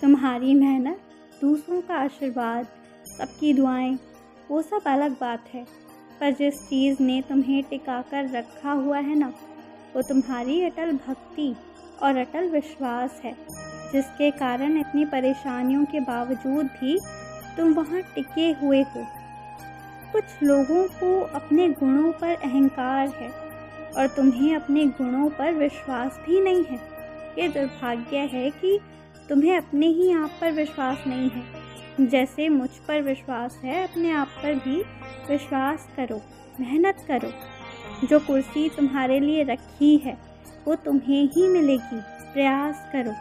तुम्हारी मेहनत, दूसरों का आशीर्वाद, सबकी दुआएं, वो सब अलग बात है। पर जिस चीज़ ने तुम्हें टिका कर रखा हुआ है ना, वो तुम्हारी अटल भक्ति और अटल विश्वास है, जिसके कारण इतनी परेशानियों के बावजूद भी तुम वहाँ टिके हुए हो। कुछ लोगों को अपने गुणों पर अहंकार है और तुम्हें अपने गुणों पर विश्वास भी नहीं है। ये दुर्भाग्य है कि तुम्हें अपने ही आप पर विश्वास नहीं है। जैसे मुझ पर विश्वास है, अपने आप पर भी विश्वास करो, मेहनत करो। जो कुर्सी तुम्हारे लिए रखी है वो तुम्हें ही मिलेगी, प्रयास करो।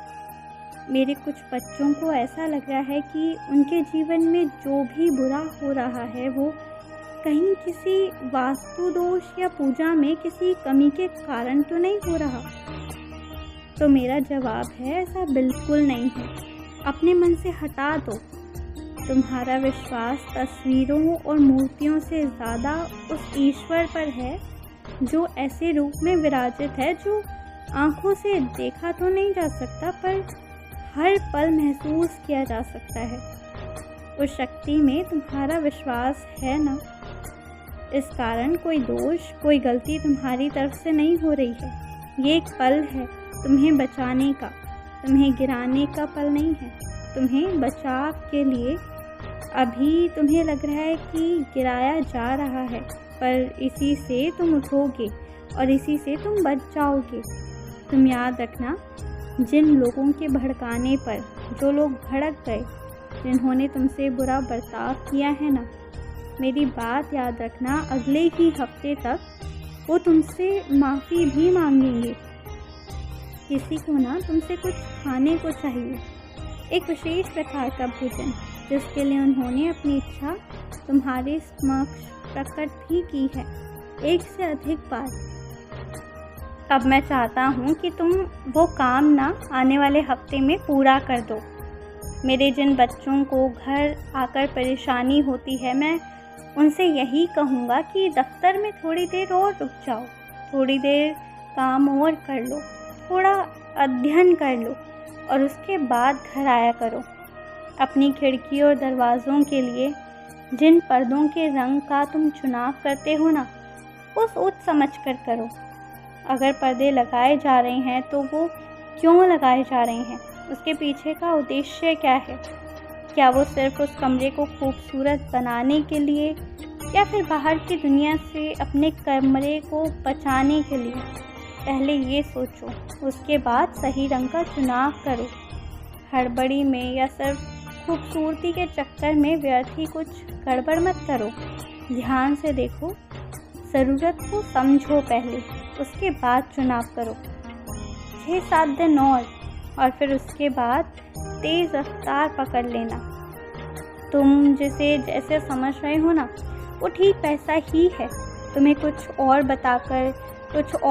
मेरे कुछ बच्चों को ऐसा लग रहा है कि उनके जीवन में जो भी बुरा हो रहा है वो कहीं किसी वास्तु दोष या पूजा में किसी कमी के कारण तो नहीं हो रहा। तो मेरा जवाब है, ऐसा बिल्कुल नहीं है। अपने मन से हटा दो। तुम्हारा विश्वास तस्वीरों और मूर्तियों से ज़्यादा उस ईश्वर पर है जो ऐसे रूप में विराजित है, जो आँखों से देखा तो नहीं जा सकता पर हर पल महसूस किया जा सकता है। उस शक्ति में तुम्हारा विश्वास है ना, इस कारण कोई दोष, कोई गलती तुम्हारी तरफ से नहीं हो रही है। ये एक पल है तुम्हें बचाने का, तुम्हें गिराने का पल नहीं है। तुम्हें बचाव के लिए अभी तुम्हें लग रहा है कि गिराया जा रहा है, पर इसी से तुम उठोगे और इसी से तुम बच जाओगे। तुम याद रखना, जिन लोगों के भड़काने पर जो लोग भड़क गए, जिन्होंने तुमसे बुरा बर्ताव किया है ना, मेरी बात याद रखना, अगले ही हफ्ते तक वो तुमसे माफ़ी भी मांगेंगे। किसी को ना तुमसे कुछ खाने को चाहिए, एक विशेष प्रकार का भोजन, जिसके लिए उन्होंने अपनी इच्छा तुम्हारे समक्ष प्रकट भी की है, एक से अधिक बार। अब मैं चाहता हूँ कि तुम वो काम ना आने वाले हफ्ते में पूरा कर दो। मेरे जिन बच्चों को घर आकर परेशानी होती है, मैं उनसे यही कहूँगा कि दफ्तर में थोड़ी देर और रुक जाओ, थोड़ी देर काम और कर लो, थोड़ा अध्ययन कर लो और उसके बाद घर आया करो। अपनी खिड़की और दरवाज़ों के लिए जिन पर्दों के रंग का तुम चुनाव करते हो ना, वो सोच समझ कर करो। अगर पर्दे लगाए जा रहे हैं तो वो क्यों लगाए जा रहे हैं, उसके पीछे का उद्देश्य क्या है? क्या वो सिर्फ उस कमरे को खूबसूरत बनाने के लिए या फिर बाहर की दुनिया से अपने कमरे को बचाने के लिए? पहले ये सोचो, उसके बाद सही रंग का चुनाव करो। हड़बड़ी में या सिर्फ खूबसूरती के चक्कर में व्यर्थ ही कुछ गड़बड़ मत करो। ध्यान से देखो, ज़रूरत को समझो पहले, उसके बाद चुनाव करो। 6-7 दिन और फिर उसके बाद तेज़ रफ्तार पकड़ लेना। तुम जिसे जैसे समझ रहे हो ना, वो ठीक वैसा ही है। तुम्हें कुछ और बताकर, कुछ और